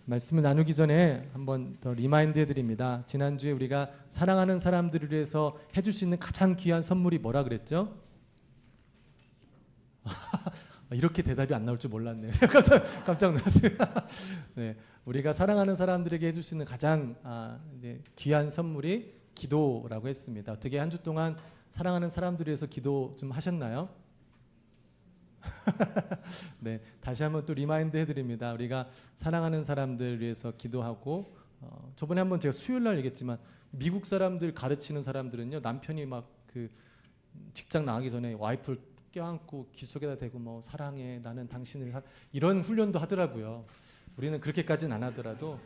말씀을 나누기 전에 한번 더 리마인드 해드립니다. 지난주에 우리가 사랑하는 사람들을 위해서 해줄 수 있는 가장 귀한 선물이 뭐라 그랬죠? 이렇게 대답이 안 나올 줄 몰랐네요. 깜짝 놀랐습니다. 네, 우리가 사랑하는 사람들에게 해줄 수 있는 가장 귀한 선물이 기도라고 했습니다. 어떻게 한 주 동안 사랑하는 사람들을 위해서 기도 좀 하셨나요? 네, 다시 한번 또 리마인드 해드립니다. 우리가 사랑하는 사람들을 위해서 기도하고 저번에 한번 제가 수요일 날 얘기했지만 미국 사람들 가르치는 사람들은요, 남편이 막 그 직장 나가기 전에 와이프를 껴안고 귀 속에다 대고 뭐 사랑해 나는 당신을 이런 훈련도 하더라고요. 우리는 그렇게까지는 안 하더라도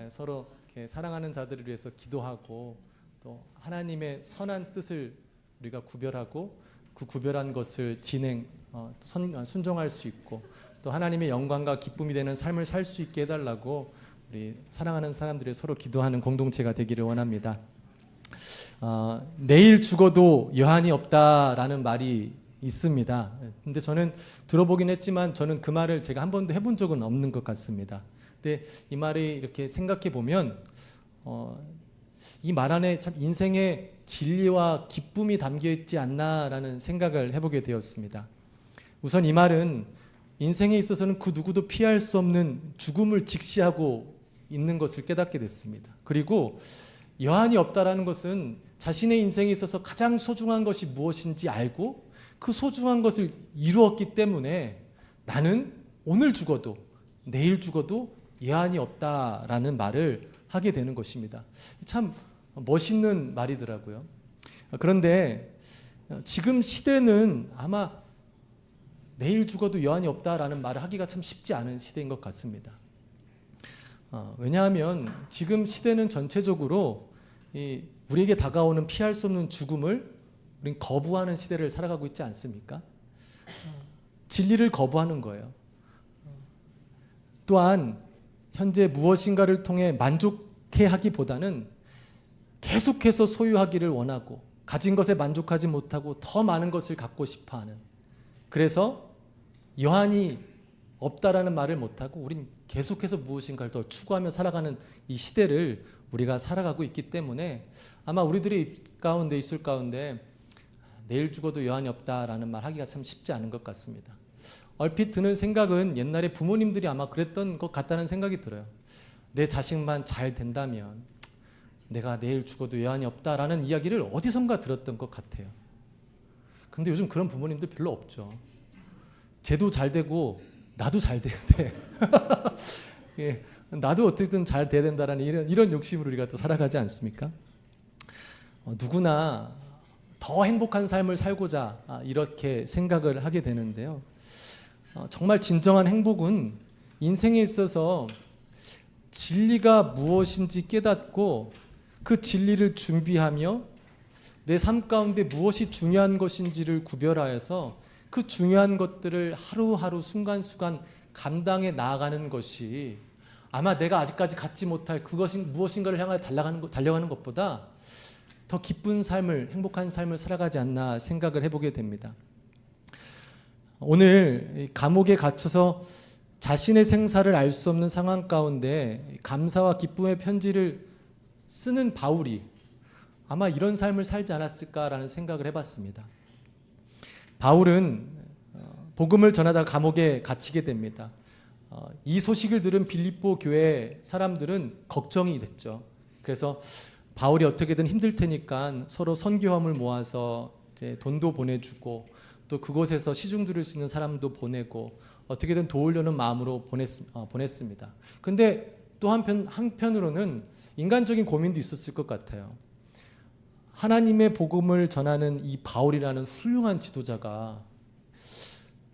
서로 이렇게 사랑하는 자들을 위해서 기도하고 또 하나님의 선한 뜻을 우리가 구별하고 그 구별한 것을 순종할 수 있고 또 하나님의 영광과 기쁨이 되는 삶을 살 수 있게 해달라고 우리 사랑하는 사람들이 서로 기도하는 공동체가 되기를 원합니다. 내일 죽어도 여한이 없다라는 말이 있습니다. 근데 저는 들어보긴 했지만 저는 그 말을 제가 한 번도 해본 적은 없는 것 같습니다. 근데 이 말이 이렇게 생각해 보면 이 말 안에 참 인생의 진리와 기쁨이 담겨 있지 않나라는 생각을 해보게 되었습니다. 우선 이 말은 인생에 있어서는 그 누구도 피할 수 없는 죽음을 직시하고 있는 것을 깨닫게 됐습니다. 그리고 여한이 없다라는 것은 자신의 인생에 있어서 가장 소중한 것이 무엇인지 알고 그 소중한 것을 이루었기 때문에 나는 오늘 죽어도 내일 죽어도 여한이 없다라는 말을 하게 되는 것입니다. 참 멋있는 말이더라고요. 그런데 지금 시대는 아마 내일 죽어도 여한이 없다라는 말을 하기가 참 쉽지 않은 시대인 것 같습니다. 왜냐하면 지금 시대는 전체적으로 우리에게 다가오는 피할 수 없는 죽음을 우린 거부하는 시대를 살아가고 있지 않습니까? 진리를 거부하는 거예요. 또한 현재 무엇인가를 통해 만족해 하기보다는 계속해서 소유하기를 원하고 가진 것에 만족하지 못하고 더 많은 것을 갖고 싶어하는, 그래서 여한이 없다라는 말을 못하고 우린 계속해서 무엇인가를 더 추구하며 살아가는 이 시대를 우리가 살아가고 있기 때문에 아마 우리들의 가운데 있을 가운데 내일 죽어도 여한이 없다라는 말 하기가 참 쉽지 않은 것 같습니다. 얼핏 드는 생각은 옛날에 부모님들이 아마 그랬던 것 같다는 생각이 들어요. 내 자식만 잘 된다면 내가 내일 죽어도 여한이 없다라는 이야기를 어디선가 들었던 것 같아요. 근데 요즘 그런 부모님들 별로 없죠. 쟤도 잘 되고 나도 잘 돼야 돼. 예, 나도 어떻게든 잘 돼야 된다라는 이런 욕심으로 우리가 또 살아가지 않습니까? 누구나 더 행복한 삶을 살고자 이렇게 생각을 하게 되는데요. 정말 진정한 행복은 인생에 있어서 진리가 무엇인지 깨닫고 그 진리를 준비하며 내 삶 가운데 무엇이 중요한 것인지를 구별하여서 그 중요한 것들을 하루하루 순간순간 감당해 나아가는 것이 아마 내가 아직까지 갖지 못할 그것이 무엇인가를 향해 달려가는 것보다 더 기쁜 삶을, 행복한 삶을 살아가지 않나 생각을 해보게 됩니다. 오늘 감옥에 갇혀서 자신의 생사를 알 수 없는 상황 가운데 감사와 기쁨의 편지를 쓰는 바울이 아마 이런 삶을 살지 않았을까라는 생각을 해봤습니다. 바울은 복음을 전하다가 감옥에 갇히게 됩니다. 이 소식을 들은 빌립보 교회 사람들은 걱정이 됐죠. 그래서 바울이 어떻게든 힘들 테니까 서로 선교함을 모아서 이제 돈도 보내주고 또 그곳에서 시중 들을 수 있는 사람도 보내고 어떻게든 도우려는 마음으로 보냈습니다. 근데 또 한편으로는 인간적인 고민도 있었을 것 같아요. 하나님의 복음을 전하는 이 바울이라는 훌륭한 지도자가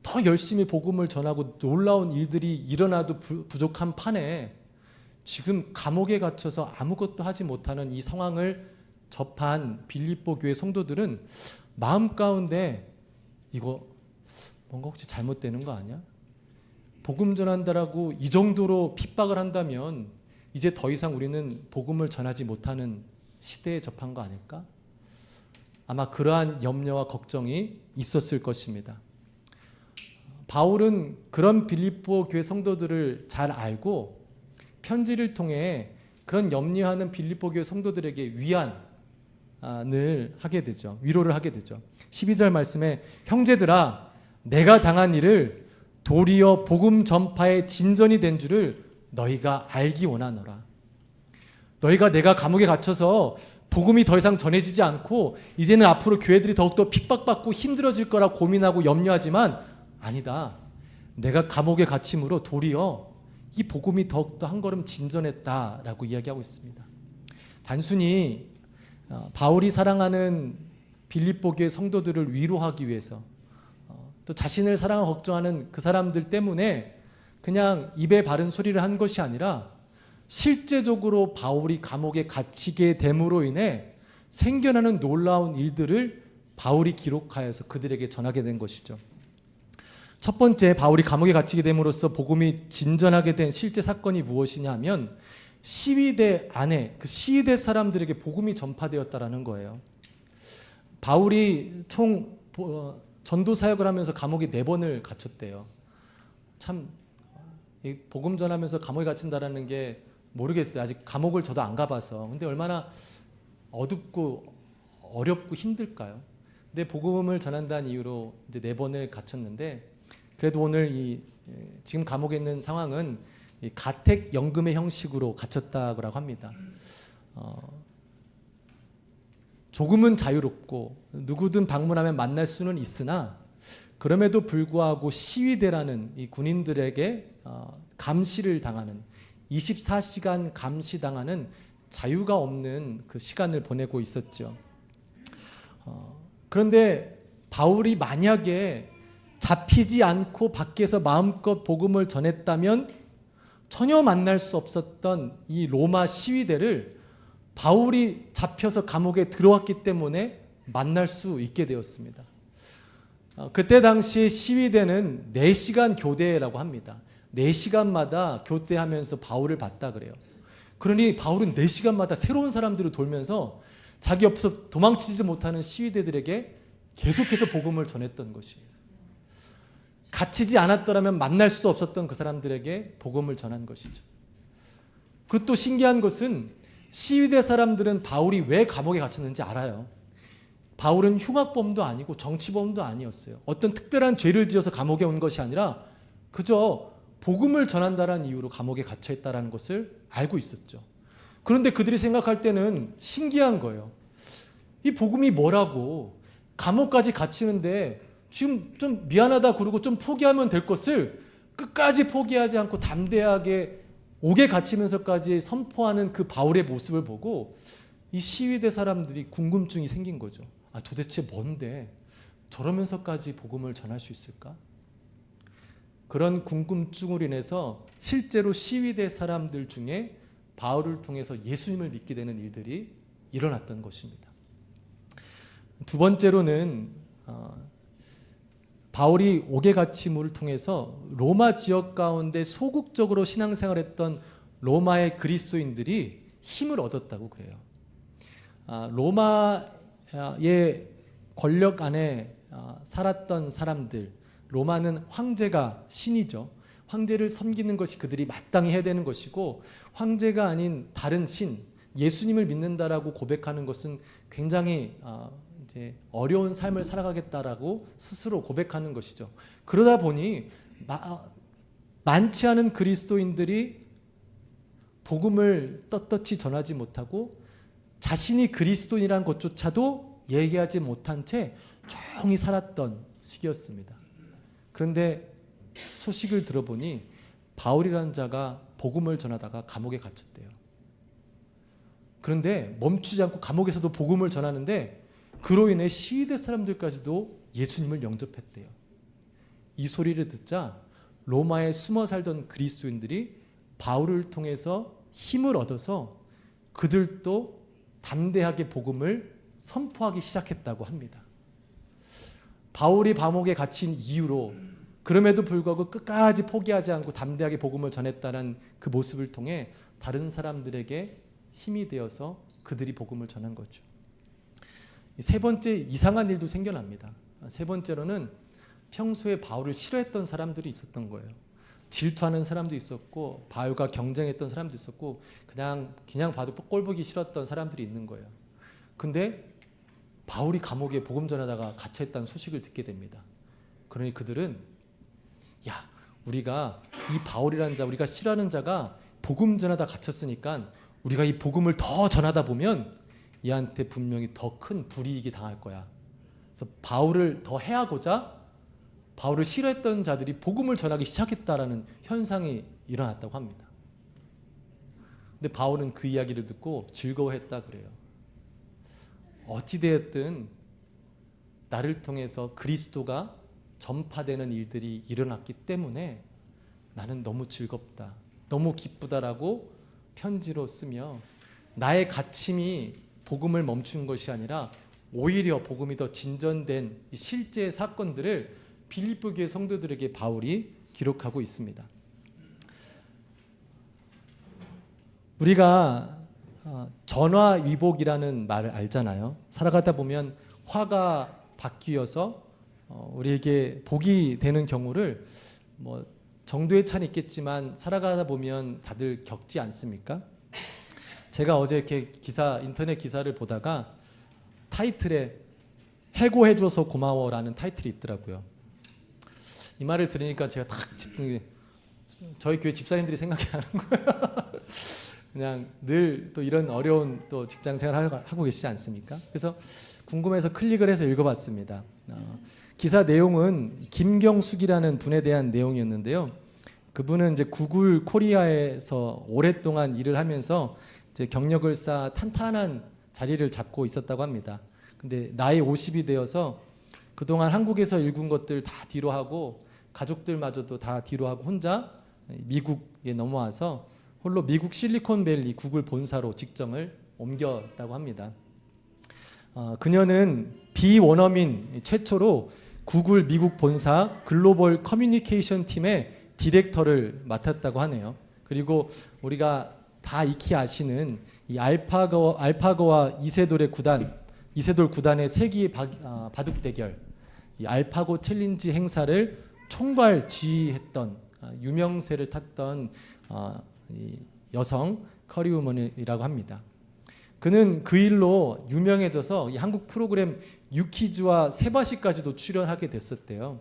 더 열심히 복음을 전하고 놀라운 일들이 일어나도 부족한 판에 지금 감옥에 갇혀서 아무것도 하지 못하는 이 상황을 접한 빌립보 교회 성도들은 마음 가운데 이거 뭔가 혹시 잘못되는 거 아니야? 복음 전한다라고 이 정도로 핍박을 한다면 이제 더 이상 우리는 복음을 전하지 못하는 시대에 접한 거 아닐까? 아마 그러한 염려와 걱정이 있었을 것입니다. 바울은 그런 빌립보 교회 성도들을 잘 알고 편지를 통해 그런 염려하는 빌립보 교회 성도들에게 위안을 하게 되죠. 위로를 하게 되죠. 12절 말씀에 형제들아 내가 당한 일을 도리어 복음 전파의 진전이 된 줄을 너희가 알기 원하노라. 너희가 내가 감옥에 갇혀서 복음이 더 이상 전해지지 않고 이제는 앞으로 교회들이 더욱더 핍박받고 힘들어질 거라 고민하고 염려하지만 아니다. 내가 감옥에 갇힘으로 도리어 이 복음이 더욱더 한 걸음 진전했다라고 이야기하고 있습니다. 단순히 바울이 사랑하는 빌립보 교회 성도들을 위로하기 위해서 또 자신을 사랑하고 걱정하는 그 사람들 때문에 그냥 입에 바른 소리를 한 것이 아니라 실제적으로 바울이 감옥에 갇히게 됨으로 인해 생겨나는 놀라운 일들을 바울이 기록하여서 그들에게 전하게 된 것이죠. 첫 번째, 바울이 감옥에 갇히게 됨으로써 복음이 진전하게 된 실제 사건이 무엇이냐 하면 시위대 안에 그 시위대 사람들에게 복음이 전파되었다라는 거예요. 바울이 총 전도 사역을 하면서 감옥에 4번을 갇혔대요. 참 복음 전하면서 감옥에 갇힌다라는 게 모르겠어요. 아직 감옥을 저도 안 가봐서. 근데 얼마나 어둡고 어렵고 힘들까요? 근데 복음을 전한다는 이유로 이제 4번을 갇혔는데 그래도 오늘 지금 감옥에 있는 상황은 가택연금의 형식으로 갇혔다고 합니다. 조금은 자유롭고 누구든 방문하면 만날 수는 있으나 그럼에도 불구하고 시위대라는 이 군인들에게 감시를 당하는 24시간 감시당하는 자유가 없는 그 시간을 보내고 있었죠. 그런데 바울이 만약에 잡히지 않고 밖에서 마음껏 복음을 전했다면 전혀 만날 수 없었던 이 로마 시위대를 바울이 잡혀서 감옥에 들어왔기 때문에 만날 수 있게 되었습니다. 그때 당시 시위대는 4시간 교대라고 합니다. 4시간마다 교대하면서 바울을 봤다 그래요. 그러니 바울은 4시간마다 새로운 사람들을 돌면서 자기 옆에서 도망치지 못하는 시위대들에게 계속해서 복음을 전했던 것이에요. 갇히지 않았더라면 만날 수도 없었던 그 사람들에게 복음을 전한 것이죠. 그리고 또 신기한 것은 시위대 사람들은 바울이 왜 감옥에 갇혔는지 알아요. 바울은 흉악범도 아니고 정치범도 아니었어요. 어떤 특별한 죄를 지어서 감옥에 온 것이 아니라 그저 복음을 전한다는 이유로 감옥에 갇혀 있다는 것을 알고 있었죠. 그런데 그들이 생각할 때는 신기한 거예요. 이 복음이 뭐라고 감옥까지 갇히는데 지금 좀 미안하다 그러고 좀 포기하면 될 것을 끝까지 포기하지 않고 담대하게 옥에 갇히면서까지 선포하는 그 바울의 모습을 보고 이 시위대 사람들이 궁금증이 생긴 거죠. 도대체 뭔데 저러면서까지 복음을 전할 수 있을까? 그런 궁금증으로 인해서 실제로 시위대 사람들 중에 바울을 통해서 예수님을 믿게 되는 일들이 일어났던 것입니다. 두 번째로는 바울이 옥에 갇힘을 통해서 로마 지역 가운데 소극적으로 신앙생활했던 로마의 그리스도인들이 힘을 얻었다고 그래요. 로마의 권력 안에 살았던 사람들, 로마는 황제가 신이죠. 황제를 섬기는 것이 그들이 마땅히 해야 되는 것이고 황제가 아닌 다른 신, 예수님을 믿는다라고 고백하는 것은 굉장히 이제 어려운 삶을 살아가겠다라고 스스로 고백하는 것이죠. 그러다 보니 많지 않은 그리스도인들이 복음을 떳떳이 전하지 못하고 자신이 그리스도인이라는 것조차도 얘기하지 못한 채 조용히 살았던 시기였습니다. 그런데 소식을 들어보니 바울이라는 자가 복음을 전하다가 감옥에 갇혔대요. 그런데 멈추지 않고 감옥에서도 복음을 전하는데 그로 인해 시위대 사람들까지도 예수님을 영접했대요. 이 소리를 듣자 로마에 숨어 살던 그리스도인들이 바울을 통해서 힘을 얻어서 그들도 담대하게 복음을 선포하기 시작했다고 합니다. 바울이 감옥에 갇힌 이유로 그럼에도 불구하고 끝까지 포기하지 않고 담대하게 복음을 전했다는 그 모습을 통해 다른 사람들에게 힘이 되어서 그들이 복음을 전한 거죠. 세 번째 이상한 일도 생겨납니다. 세 번째로는 평소에 바울을 싫어했던 사람들이 있었던 거예요. 질투하는 사람도 있었고 바울과 경쟁했던 사람도 있었고 그냥 봐도 꼴 보기 싫었던 사람들이 있는 거예요. 근데 바울이 감옥에 복음 전하다가 갇혀있다는 소식을 듣게 됩니다. 그러니 그들은 야, 우리가 이 바울이라는 자, 우리가 싫어하는 자가 복음 전하다 갇혔으니까 우리가 이 복음을 더 전하다 보면 얘한테 분명히 더 큰 불이익이 당할 거야. 그래서 바울을 더 해하고자 바울을 싫어했던 자들이 복음을 전하기 시작했다라는 현상이 일어났다고 합니다. 근데 바울은 그 이야기를 듣고 즐거워했다 그래요. 어찌되었든 나를 통해서 그리스도가 전파되는 일들이 일어났기 때문에 나는 너무 즐겁다, 너무 기쁘다라고 편지로 쓰며 나의 갇힘이 복음을 멈춘 것이 아니라 오히려 복음이 더 진전된 실제 사건들을 빌립보 교회 성도들에게 바울이 기록하고 있습니다. 우리가 전화위복이라는 말을 알잖아요. 살아가다 보면 화가 바뀌어서 우리에게 복이 되는 경우를 뭐 정도의 차는 있겠지만 살아가다 보면 다들 겪지 않습니까? 제가 어제 이렇게 인터넷 기사를 보다가 타이틀에 해고해줘서 고마워라는 타이틀이 있더라고요. 이 말을 들으니까 제가 딱 저희 교회 집사님들이 생각이 나는 거예요. 그냥 늘 또 이런 어려운 또 직장 생활 하고 계시지 않습니까? 그래서 궁금해서 클릭을 해서 읽어봤습니다. 기사 내용은 김경숙이라는 분에 대한 내용이었는데요. 그분은 이제 구글 코리아에서 오랫동안 일을 하면서 이제 경력을 쌓아 탄탄한 자리를 잡고 있었다고 합니다. 근데 나이 50이 되어서 그동안 한국에서 읽은 것들 다 뒤로 하고 가족들마저도 다 뒤로 하고 혼자 미국에 넘어와서 홀로 미국 실리콘밸리 구글 본사로 직정을 옮겼다고 합니다. 그녀는 비원어민 최초로 구글 미국 본사 글로벌 커뮤니케이션 팀의 디렉터를 맡았다고 하네요. 그리고 우리가 다 익히 아시는 이 알파고와 이세돌 구단의 세기 바둑 대결, 이 알파고 챌린지 행사를 총괄 지휘했던 유명세를 탔던 이 여성 커리우먼이라고 합니다. 그는 그 일로 유명해져서 이 한국 프로그램 유퀴즈와 세바시까지도 출연하게 됐었대요.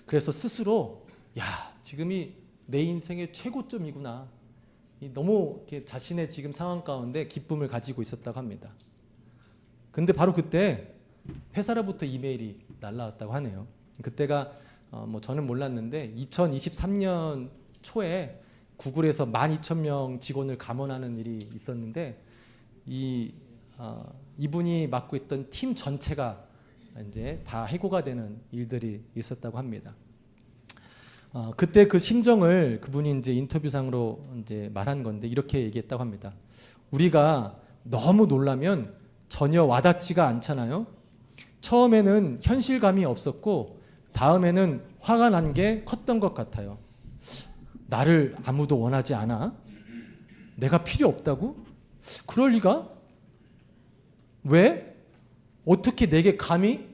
그래서 스스로 야, 지금이 내 인생의 최고점이구나. 너무 이렇게 자신의 지금 상황 가운데 기쁨을 가지고 있었다고 합니다. 근데 바로 그때 회사로부터 이메일이 날라왔다고 하네요. 그때가 뭐 저는 몰랐는데 2023년 초에 구글에서 12,000명 직원을 감원하는 일이 있었는데 이분이 맡고 있던 팀 전체가 이제 다 해고가 되는 일들이 있었다고 합니다. 그때 그 심정을 그분이 이제 인터뷰상으로 이제 말한 건데 이렇게 얘기했다고 합니다. 우리가 너무 놀라면 전혀 와닿지가 않잖아요. 처음에는 현실감이 없었고 다음에는 화가 난 게 컸던 것 같아요. 나를 아무도 원하지 않아? 내가 필요 없다고? 그럴 리가? 왜? 어떻게 내게 감히?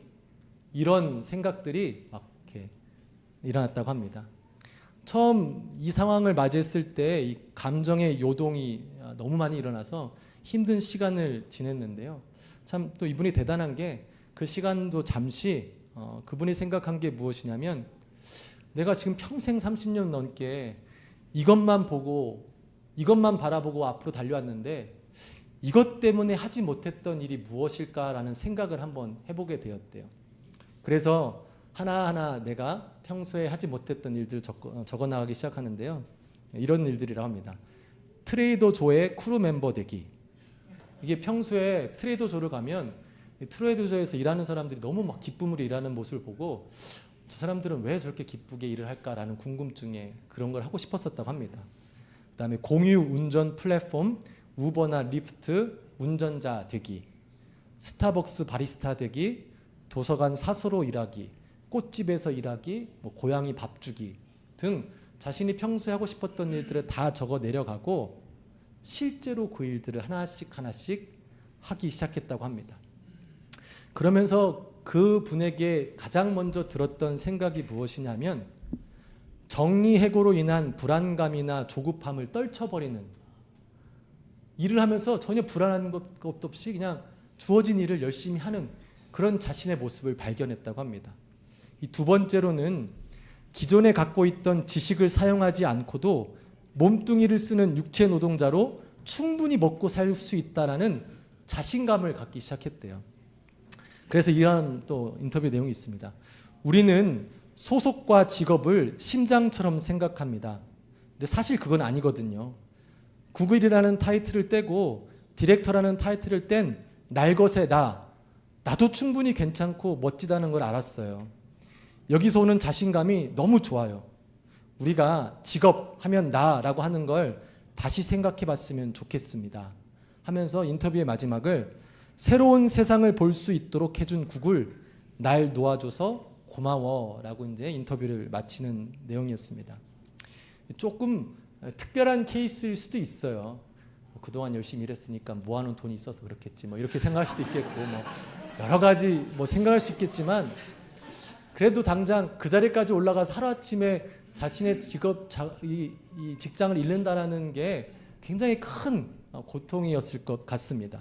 이런 생각들이 막 이렇게 일어났다고 합니다. 처음 이 상황을 맞이했을 때 이 감정의 요동이 너무 많이 일어나서 힘든 시간을 지냈는데요. 참 또 이분이 대단한 게 그 시간도 잠시 그분이 생각한 게 무엇이냐면 내가 지금 평생 30년 넘게 이것만 바라보고 앞으로 달려왔는데 이것 때문에 하지 못했던 일이 무엇일까라는 생각을 한번 해보게 되었대요. 그래서 하나하나 내가 평소에 하지 못했던 일들을 적어 나가기 시작하는데요. 이런 일들이라고 합니다. 트레이더 조의 크루 멤버 되기. 이게 평소에 트레이더 조를 가면 트레이더 조에서 일하는 사람들이 너무 막 기쁨으로 일하는 모습을 보고 저 사람들은 왜 저렇게 기쁘게 일을 할까라는 궁금증에 그런 걸 하고 싶었었다고 합니다. 그다음에 공유 운전 플랫폼, 우버나 리프트 운전자 되기, 스타벅스 바리스타 되기, 도서관 사서로 일하기, 꽃집에서 일하기, 뭐 고양이 밥 주기 등 자신이 평소에 하고 싶었던 일들을 다 적어 내려가고 실제로 그 일들을 하나씩 하기 시작했다고 합니다. 그러면서 그 분에게 가장 먼저 들었던 생각이 무엇이냐면 정리해고로 인한 불안감이나 조급함을 떨쳐버리는, 일을 하면서 전혀 불안한 것도 없이 그냥 주어진 일을 열심히 하는 그런 자신의 모습을 발견했다고 합니다. 이 두 번째로는 기존에 갖고 있던 지식을 사용하지 않고도 몸뚱이를 쓰는 육체 노동자로 충분히 먹고 살 수 있다라는 자신감을 갖기 시작했대요. 그래서 이런 또 인터뷰 내용이 있습니다. 우리는 소속과 직업을 심장처럼 생각합니다. 근데 사실 그건 아니거든요. 구글이라는 타이틀을 떼고 디렉터라는 타이틀을 뗀 날것의 나도 충분히 괜찮고 멋지다는 걸 알았어요. 여기서 오는 자신감이 너무 좋아요. 우리가 직업 하면 나라고 하는 걸 다시 생각해 봤으면 좋겠습니다 하면서 인터뷰의 마지막을 새로운 세상을 볼 수 있도록 해준 구글, 날 놓아줘서 고마워라고 이제 인터뷰를 마치는 내용이었습니다. 조금 특별한 케이스일 수도 있어요. 그동안 열심히 일했으니까 모아놓은 돈이 있어서 그렇겠지, 뭐 이렇게 생각할 수도 있겠고, 뭐 여러 가지 뭐 생각할 수 있겠지만, 그래도 당장 그 자리까지 올라가서 하루아침에 자신의 이 직장을 잃는다라는 게 굉장히 큰 고통이었을 것 같습니다.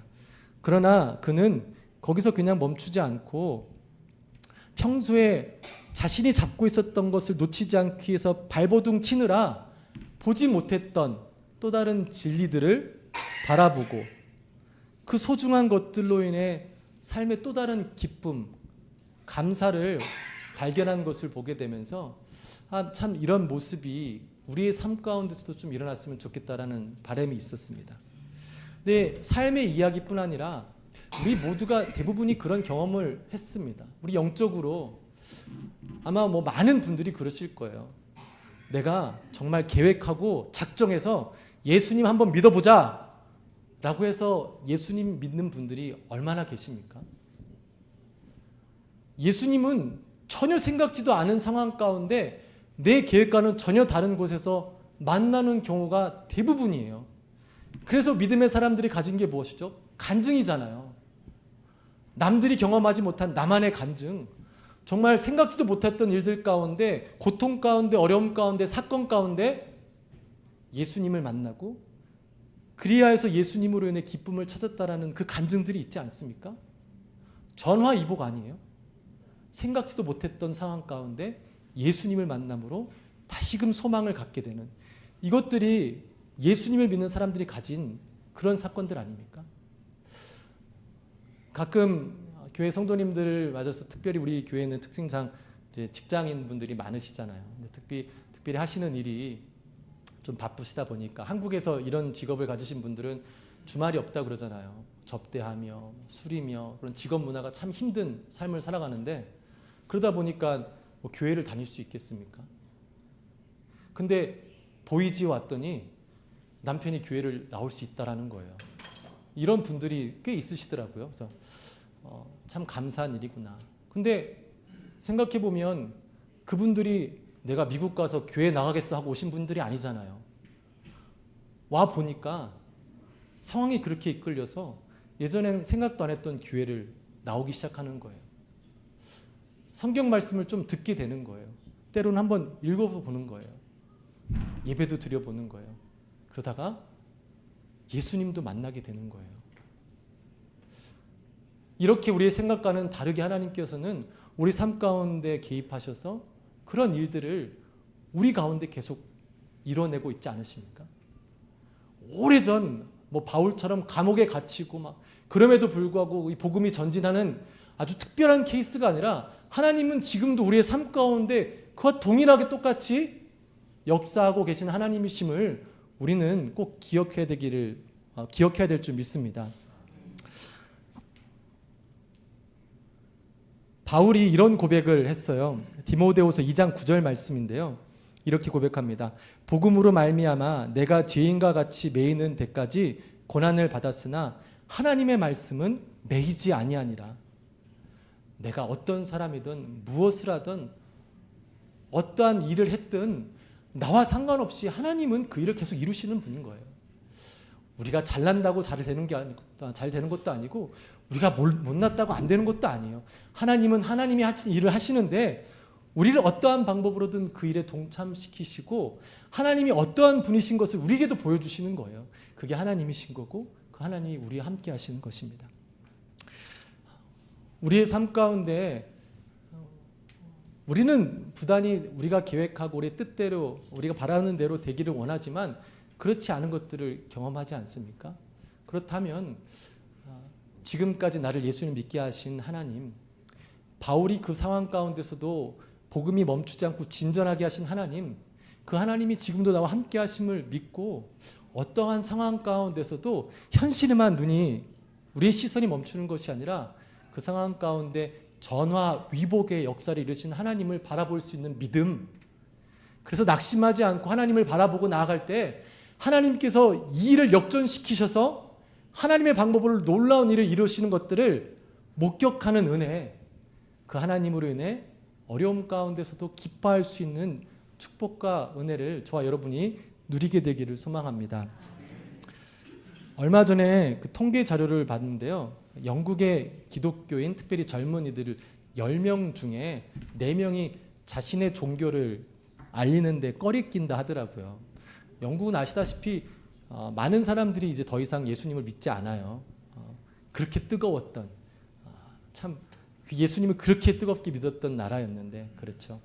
그러나 그는 거기서 그냥 멈추지 않고 평소에 자신이 잡고 있었던 것을 놓치지 않기 위해서 발버둥 치느라 보지 못했던 또 다른 진리들을 바라보고 그 소중한 것들로 인해 삶의 또 다른 기쁨, 감사를 발견한 것을 보게 되면서 참 이런 모습이 우리의 삶 가운데서도 좀 일어났으면 좋겠다라는 바람이 있었습니다. 근데 삶의 이야기뿐 아니라 우리 모두가 대부분이 그런 경험을 했습니다. 우리 영적으로 아마 뭐 많은 분들이 그러실 거예요. 내가 정말 계획하고 작정해서 예수님 한번 믿어보자 라고 해서 예수님 믿는 분들이 얼마나 계십니까? 예수님은 전혀 생각지도 않은 상황 가운데 내 계획과는 전혀 다른 곳에서 만나는 경우가 대부분이에요. 그래서 믿음의 사람들이 가진 게 무엇이죠? 간증이잖아요. 남들이 경험하지 못한 나만의 간증, 정말 생각지도 못했던 일들 가운데, 고통 가운데, 어려움 가운데, 사건 가운데 예수님을 만나고 그리하여서 예수님으로 인해 기쁨을 찾았다라는 그 간증들이 있지 않습니까? 전화위복 아니에요? 생각지도 못했던 상황 가운데 예수님을 만남으로 다시금 소망을 갖게 되는, 이것들이 예수님을 믿는 사람들이 가진 그런 사건들 아닙니까? 가끔 교회 성도님들을 맞아서, 특별히 우리 교회는 특징상 이제 직장인 분들이 많으시잖아요. 근데 특별히 하시는 일이 좀 바쁘시다 보니까, 한국에서 이런 직업을 가지신 분들은 주말이 없다 그러잖아요. 접대하며 술이며 그런 직업 문화가 참 힘든 삶을 살아가는데, 그러다 보니까 뭐 교회를 다닐 수 있겠습니까? 근데 보이지 왔더니 남편이 교회를 나올 수 있다라는 거예요. 이런 분들이 꽤 있으시더라고요. 그래서 참 감사한 일이구나. 근데 생각해 보면 그분들이 내가 미국 가서 교회 나가겠어 하고 오신 분들이 아니잖아요. 와 보니까 상황이 그렇게 이끌려서 예전엔 생각도 안 했던 교회를 나오기 시작하는 거예요. 성경 말씀을 좀 듣게 되는 거예요. 때로는 한번 읽어보는 거예요. 예배도 드려보는 거예요. 그러다가 예수님도 만나게 되는 거예요. 이렇게 우리의 생각과는 다르게 하나님께서는 우리 삶 가운데 개입하셔서 그런 일들을 우리 가운데 계속 이뤄내고 있지 않으십니까? 오래전 뭐 바울처럼 감옥에 갇히고 막 그럼에도 불구하고 이 복음이 전진하는 아주 특별한 케이스가 아니라, 하나님은 지금도 우리의 삶 가운데 그와 동일하게 똑같이 역사하고 계신 하나님이심을 우리는 꼭 기억해야 될 줄 믿습니다. 바울이 이런 고백을 했어요. 디모데후서 2장 9절 말씀인데요. 이렇게 고백합니다. 복음으로 말미암아 내가 죄인과 같이 매이는 데까지 고난을 받았으나 하나님의 말씀은 매이지 아니하니라. 내가 어떤 사람이든 무엇을 하든 어떠한 일을 했든 나와 상관없이 하나님은 그 일을 계속 이루시는 분인 거예요. 우리가 잘난다고 잘 되는 것도 아니고, 우리가 못났다고 안 되는 것도 아니에요. 하나님은 하나님이 하신 일을 하시는데 우리를 어떠한 방법으로든 그 일에 동참시키시고 하나님이 어떠한 분이신 것을 우리에게도 보여주시는 거예요. 그게 하나님이신 거고 그 하나님이 우리와 함께 하시는 것입니다. 우리의 삶 가운데 우리는 부단히 우리가 계획하고 우리의 뜻대로 우리가 바라는 대로 되기를 원하지만 그렇지 않은 것들을 경험하지 않습니까? 그렇다면 지금까지 나를 예수님 믿게 하신 하나님, 바울이 그 상황 가운데서도 복음이 멈추지 않고 진전하게 하신 하나님, 그 하나님이 지금도 나와 함께 하심을 믿고 어떠한 상황 가운데서도 현실에만 우리의 시선이 멈추는 것이 아니라 그 상황 가운데 전화 위복의 역사를 이루신 하나님을 바라볼 수 있는 믿음, 그래서 낙심하지 않고 하나님을 바라보고 나아갈 때 하나님께서 이 일을 역전시키셔서 하나님의 방법으로 놀라운 일을 이루시는 것들을 목격하는 은혜, 그 하나님으로 인해 어려움 가운데서도 기뻐할 수 있는 축복과 은혜를 저와 여러분이 누리게 되기를 소망합니다. 얼마 전에 그 통계 자료를 봤는데요. 영국의 기독교인, 특별히 젊은이들 10명 중에 4명이 자신의 종교를 알리는데 꺼리낀다 하더라고요. 영국은 아시다시피 많은 사람들이 이제 더 이상 예수님을 믿지 않아요. 그렇게 뜨거웠던, 참 예수님을 그렇게 뜨겁게 믿었던 나라였는데, 그렇죠.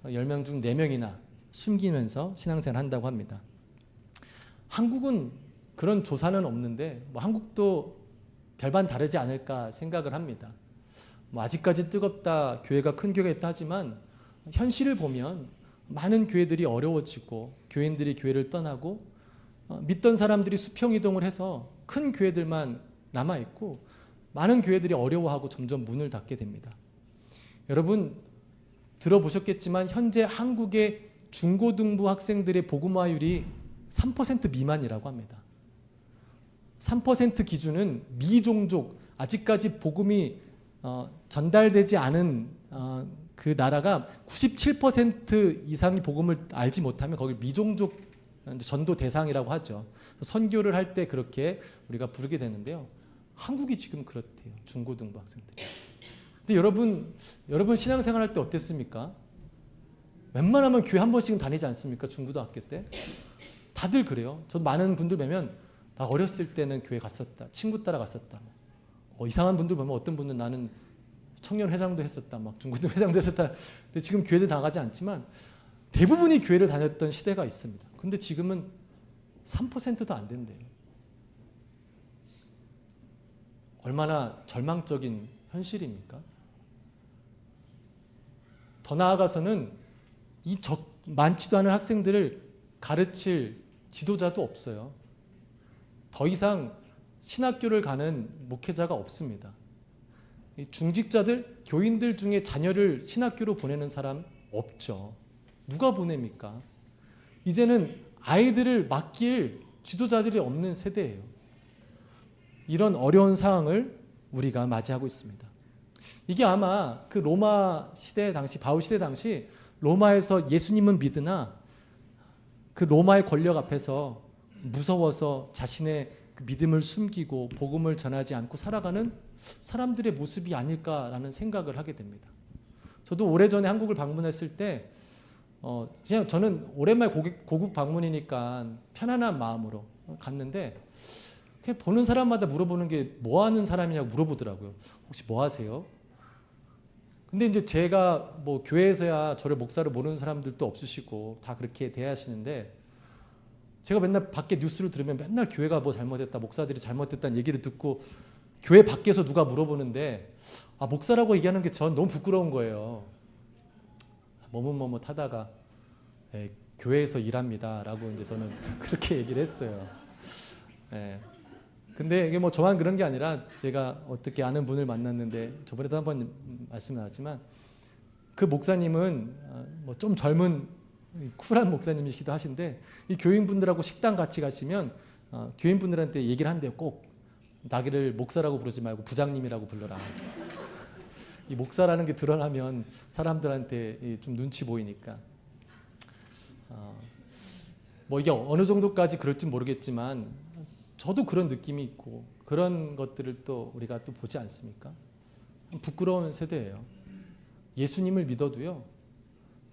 10명 중 4명이나 숨기면서 신앙생활 한다고 합니다. 한국은 그런 조사는 없는데 한국도 별반 다르지 않을까 생각을 합니다. 아직까지 뜨겁다, 교회가 큰 교회가 있다 하지만 현실을 보면 많은 교회들이 어려워지고 교인들이 교회를 떠나고 믿던 사람들이 수평이동을 해서 큰 교회들만 남아있고 많은 교회들이 어려워하고 점점 문을 닫게 됩니다. 여러분 들어보셨겠지만 현재 한국의 중고등부 학생들의 복음화율이 3% 미만이라고 합니다. 3% 기준은 미종족, 아직까지 복음이 전달되지 않은 그 나라가 97% 이상이 복음을 알지 못하면 거길 미종족 전도 대상이라고 하죠. 선교를 할 때 그렇게 우리가 부르게 되는데요. 한국이 지금 그렇대요. 중고등부 학생들. 근데 여러분 신앙생활 할 때 어땠습니까? 웬만하면 교회 한 번씩은 다니지 않습니까? 중고등학교 때. 다들 그래요. 저도 많은 분들 뵈면 나 어렸을 때는 교회 갔었다. 친구 따라 갔었다. 이상한 분들 보면 어떤 분은 나는 청년 회장도 했었다. 막 중고등 회장도 했었다. 근데 지금 교회도 나가지 않지만 대부분이 교회를 다녔던 시대가 있습니다. 근데 지금은 3%도 안 된대요. 얼마나 절망적인 현실입니까? 더 나아가서는 이 많지도 않은 학생들을 가르칠 지도자도 없어요. 더 이상 신학교를 가는 목회자가 없습니다. 중직자들, 교인들 중에 자녀를 신학교로 보내는 사람 없죠. 누가 보냅니까? 이제는 아이들을 맡길 지도자들이 없는 세대예요. 이런 어려운 상황을 우리가 맞이하고 있습니다. 이게 아마 그 로마 시대 당시, 바울 시대 당시 로마에서 예수님은 믿으나 그 로마의 권력 앞에서 무서워서 자신의 그 믿음을 숨기고 복음을 전하지 않고 살아가는 사람들의 모습이 아닐까라는 생각을 하게 됩니다. 저도 오래전에 한국을 방문했을 때 그냥 저는 오랜만에 고국 방문이니까 편안한 마음으로 갔는데 그냥 보는 사람마다 물어보는 게 뭐 하는 사람이냐고 물어보더라고요. 혹시 뭐 하세요? 근데 이제 제가 뭐 교회에서야 저를 목사로 모르는 사람들도 없으시고 다 그렇게 대하시는데 제가 맨날 밖에 뉴스를 들으면 맨날 교회가 뭐 잘못했다, 목사들이 잘못했다는 얘기를 듣고 교회 밖에서 누가 물어보는데 목사라고 얘기하는 게 전 너무 부끄러운 거예요. 머뭇머뭇하다가 교회에서 일합니다라고 이제 저는 그렇게 얘기를 했어요. 근데 이게 뭐 저만 그런 게 아니라 제가 어떻게 아는 분을 만났는데 저번에도 한번 말씀 나왔지만 그 목사님은 뭐 좀 젊은 쿨한 목사님이시기도 하신데 이 교인분들하고 식당 같이 가시면 교인분들한테 얘기를 한대요. 꼭 나를 목사라고 부르지 말고 부장님이라고 불러라. 이 목사라는 게 드러나면 사람들한테 좀 눈치 보이니까. 뭐 이게 어느 정도까지 그럴지 모르겠지만 저도 그런 느낌이 있고 그런 것들을 또 우리가 또 보지 않습니까? 부끄러운 세대예요. 예수님을 믿어도요.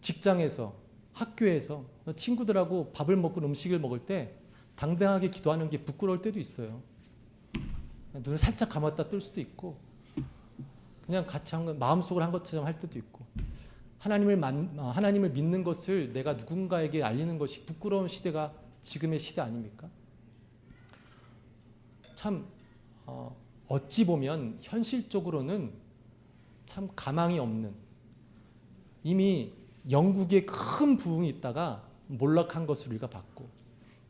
직장에서, 학교에서 친구들하고 밥을 먹고 음식을 먹을 때 당당하게 기도하는 게 부끄러울 때도 있어요. 눈을 살짝 감았다 뜰 수도 있고 그냥 같이 마음속으로 한 것처럼 할 때도 있고 하나님을 믿는 것을 내가 누군가에게 알리는 것이 부끄러운 시대가 지금의 시대 아닙니까? 참 어찌 보면 현실적으로는 참 가망이 없는, 이미 영국에 큰 부흥이 있다가 몰락한 것을 우리가 봤고,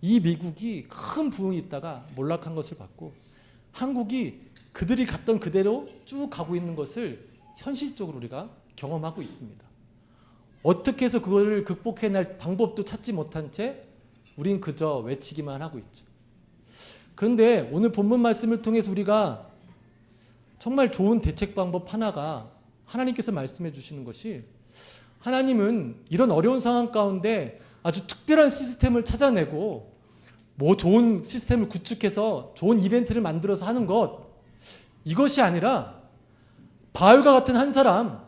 이 미국이 큰 부흥이 있다가 몰락한 것을 봤고, 한국이 그들이 갔던 그대로 쭉 가고 있는 것을 현실적으로 우리가 경험하고 있습니다. 어떻게 해서 그거를 극복해낼 방법도 찾지 못한 채 우린 그저 외치기만 하고 있죠. 그런데 오늘 본문 말씀을 통해서 우리가 정말 좋은 대책 방법 하나가, 하나님께서 말씀해 주시는 것이, 하나님은 이런 어려운 상황 가운데 아주 특별한 시스템을 찾아내고 뭐 좋은 시스템을 구축해서 좋은 이벤트를 만들어서 하는 것, 이것이 아니라 바울과 같은 한 사람,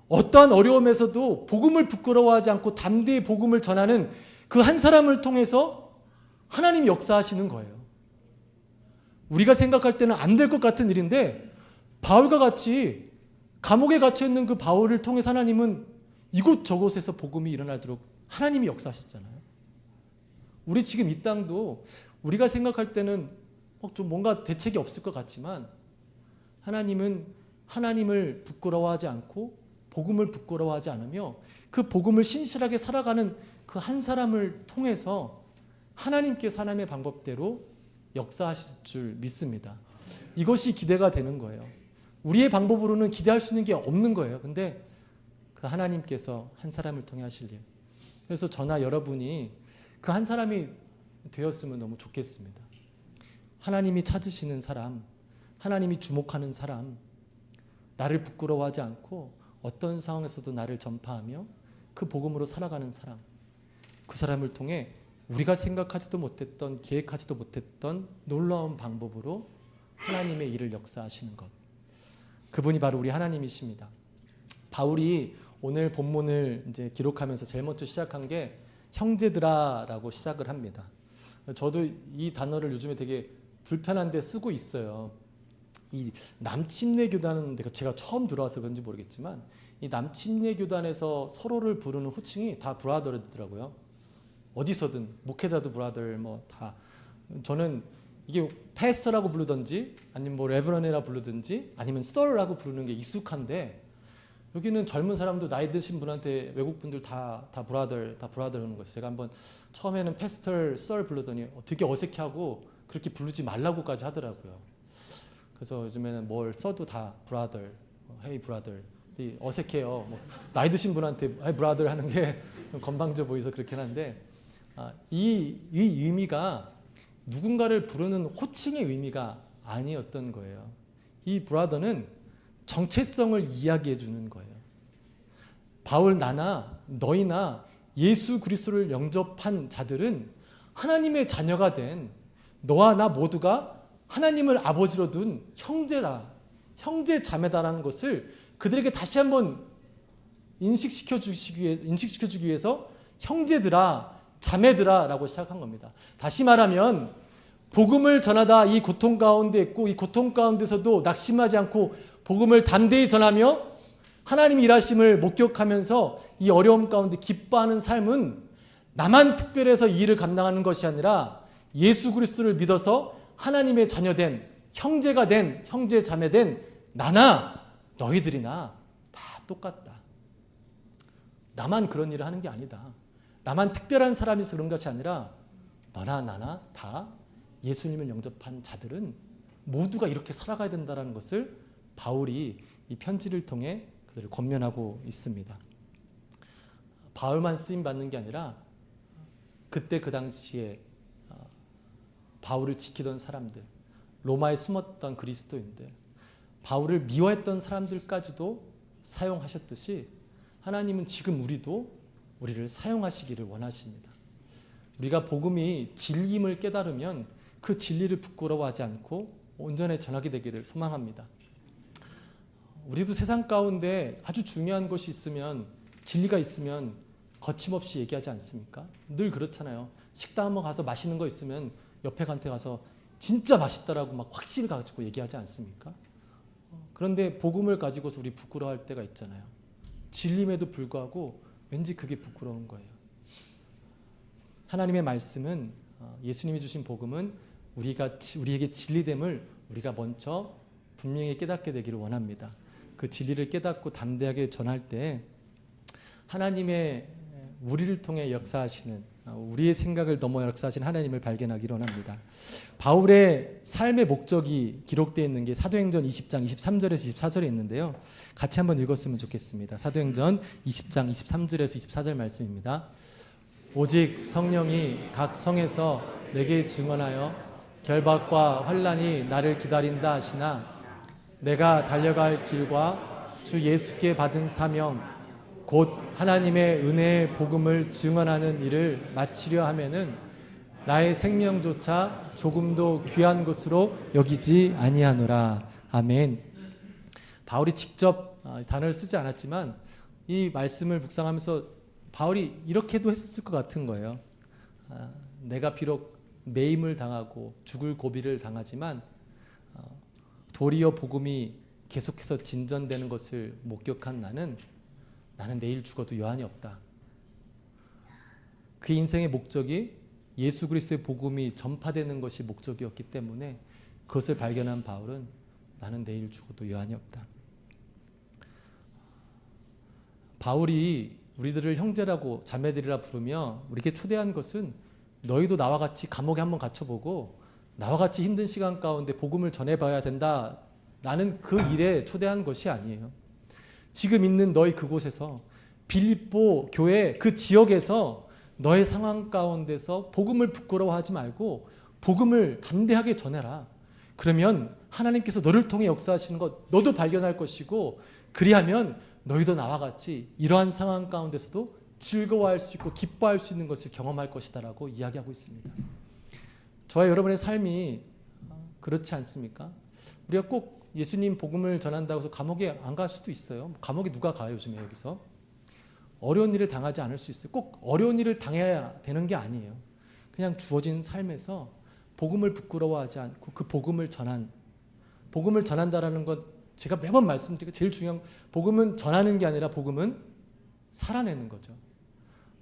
어떠한 어려움에서도 복음을 부끄러워하지 않고 담대히 복음을 전하는 그 한 사람을 통해서 하나님이 역사하시는 거예요. 우리가 생각할 때는 안 될 것 같은 일인데, 바울과 같이 감옥에 갇혀 있는 그 바울을 통해서 하나님은 이곳저곳에서 복음이 일어나도록 하나님이 역사하셨잖아요. 우리 지금 이 땅도 우리가 생각할 때는 좀 뭔가 대책이 없을 것 같지만, 하나님은 하나님을 부끄러워하지 않고 복음을 부끄러워하지 않으며 그 복음을 신실하게 살아가는 그 한 사람을 통해서 하나님께서 하나님의 방법대로 역사하실 줄 믿습니다. 이것이 기대가 되는 거예요. 우리의 방법으로는 기대할 수 있는 게 없는 거예요. 근데 그 하나님께서 한 사람을 통해 하실 일. 그래서 저나 여러분이 그 한 사람이 되었으면 너무 좋겠습니다. 하나님이 찾으시는 사람, 하나님이 주목하는 사람, 나를 부끄러워하지 않고 어떤 상황에서도 나를 전파하며 그 복음으로 살아가는 사람, 그 사람을 통해 우리가 생각하지도 못했던, 계획하지도 못했던 놀라운 방법으로 하나님의 일을 역사하시는 것, 그분이 바로 우리 하나님이십니다. 바울이 오늘 본문을 이제 기록하면서 제일 먼저 시작한 게 형제들아라고 시작을 합니다. 저도 이 단어를 요즘에 되게 불편한데 쓰고 있어요. 이 남침례 교단은 제가 처음 들어와서 그런지 모르겠지만, 이 남침례 교단에서 서로를 부르는 호칭이 다 브라더더라고요. 어디서든 목회자도 브라더, 뭐 다. 저는 이게 패스터라고 부르든지 아니면 뭐 레버런이라 부르든지 아니면 썰라고 부르는 게 익숙한데, 여기는 젊은 사람도 나이 드신 분한테 외국 분들 다 브라더 하는 거예요. 제가 한번 처음에는 패스터, 썰 부르더니 되게 어색해하고 그렇게 부르지 말라고까지 하더라고요. 그래서 요즘에는 뭘 써도 다 브라더, 헤이 브라더, 어색해요. 뭐 나이 드신 분한테 헤이 브라더 하는 게 건방져 보여서 그렇긴 한데, 이 의미가 누군가를 부르는 호칭의 의미가 아니었던 거예요. 이 브라더는 정체성을 이야기해 주는 거예요. 바울, 나나 너희나 예수 그리스도를 영접한 자들은 하나님의 자녀가 된 너와 나 모두가 하나님을 아버지로 둔 형제다, 형제 자매다라는 것을 그들에게 다시 한번 인식시켜 주기 위해서 형제들아, 자매들아 라고 시작한 겁니다. 다시 말하면 복음을 전하다 이 고통 가운데 있고, 이 고통 가운데서도 낙심하지 않고 복음을 담대히 전하며 하나님 일하심을 목격하면서 이 어려움 가운데 기뻐하는 삶은 나만 특별해서 이 일을 감당하는 것이 아니라 예수 그리스도를 믿어서 하나님의 자녀된, 형제가 된, 형제 자매된 나나 너희들이나 다 똑같다. 나만 그런 일을 하는 게 아니다. 나만 특별한 사람이서 그런 것이 아니라 너나 나나 다 예수님을 영접한 자들은 모두가 이렇게 살아가야 된다는 것을 바울이 이 편지를 통해 그들을 권면하고 있습니다. 바울만 쓰임받는 게 아니라 그때 그 당시에 바울을 지키던 사람들, 로마에 숨었던 그리스도인들, 바울을 미워했던 사람들까지도 사용하셨듯이 하나님은 지금 우리를 사용하시기를 원하십니다. 우리가 복음이 진리임을 깨달으면 그 진리를 부끄러워하지 않고 온전히 전하게 되기를 소망합니다. 우리도 세상 가운데 아주 중요한 것이 있으면 진리가 있으면 거침없이 얘기하지 않습니까? 늘 그렇잖아요. 식당 한번 가서 맛있는 거 있으면 옆에 간테 가서 진짜 맛있다라고 막 확신을 가지고 얘기하지 않습니까? 그런데 복음을 가지고서 우리 부끄러워할 때가 있잖아요. 진림에도 불구하고 왠지 그게 부끄러운 거예요. 하나님의 말씀은, 예수님이 주신 복음은 우리에게 진리됨을 우리가 먼저 분명히 깨닫게 되기를 원합니다. 그 진리를 깨닫고 담대하게 전할 때 하나님의 우리를 통해 역사하시는, 우리의 생각을 넘어 역사하시는 하나님을 발견하기를 원합니다. 바울의 삶의 목적이 기록되어 있는 게 사도행전 20장 23절에서 24절에 있는데요. 같이 한번 읽었으면 좋겠습니다. 사도행전 20장 23절에서 24절 말씀입니다. 오직 성령이 각 성에서 내게 증언하여 결박과 환난이 나를 기다린다 하시나 내가 달려갈 길과 주 예수께 받은 사명 곧 하나님의 은혜의 복음을 증언하는 일을 마치려 하면은 나의 생명조차 조금도 귀한 것으로 여기지 아니하노라. 아멘. 바울이 직접 단어를 쓰지 않았지만 이 말씀을 묵상하면서 바울이 이렇게도 했었을 것 같은 거예요. 내가 비록 매임을 당하고 죽을 고비를 당하지만 도리어 복음이 계속해서 진전되는 것을 목격한 나는 내일 죽어도 여한이 없다. 그 인생의 목적이 예수 그리스도의 복음이 전파되는 것이 목적이었기 때문에 그것을 발견한 바울은 나는 내일 죽어도 여한이 없다. 바울이 우리들을 형제라고 자매들이라 부르며 우리에게 초대한 것은 너희도 나와 같이 감옥에 한번 갇혀보고 나와 같이 힘든 시간 가운데 복음을 전해봐야 된다라는 그 일에 초대한 것이 아니에요. 지금 있는 너희 그곳에서 빌립보 교회 그 지역에서 너의 상황 가운데서 복음을 부끄러워하지 말고 복음을 담대하게 전해라. 그러면 하나님께서 너를 통해 역사하시는 것 너도 발견할 것이고 그리하면 너희도 나와 같이 이러한 상황 가운데서도 즐거워할 수 있고 기뻐할 수 있는 것을 경험할 것이다라고 이야기하고 있습니다. 저와 여러분의 삶이 그렇지 않습니까? 우리가 꼭 예수님 복음을 전한다고 해서 감옥에 안 갈 수도 있어요. 감옥에 누가 가요 요즘에 여기서? 어려운 일을 당하지 않을 수 있어요. 꼭 어려운 일을 당해야 되는 게 아니에요. 그냥 주어진 삶에서 복음을 부끄러워하지 않고 그 복음을 전한다라는 것 제가 매번 말씀드리고 제일 중요한 복음은 전하는 게 아니라 복음은 살아내는 거죠.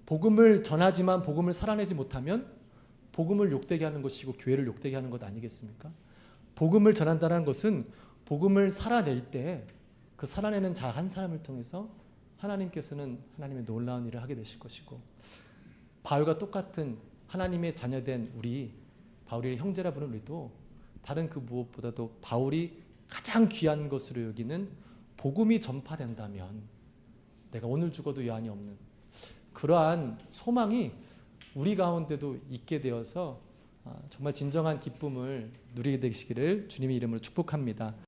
복음을 전하지만 복음을 살아내지 못하면 복음을 욕되게 하는 것이고 교회를 욕되게 하는 것 아니겠습니까? 복음을 전한다는 것은 복음을 살아낼 때 그 살아내는 자 한 사람을 통해서 하나님께서는 하나님의 놀라운 일을 하게 되실 것이고 바울과 똑같은 하나님의 자녀된 우리 바울이 형제라 부르는 우리도 다른 그 무엇보다도 바울이 가장 귀한 것으로 여기는 복음이 전파된다면 내가 오늘 죽어도 여한이 없는 그러한 소망이 우리 가운데도 있게 되어서 정말 진정한 기쁨을 누리게 되시기를 주님의 이름으로 축복합니다.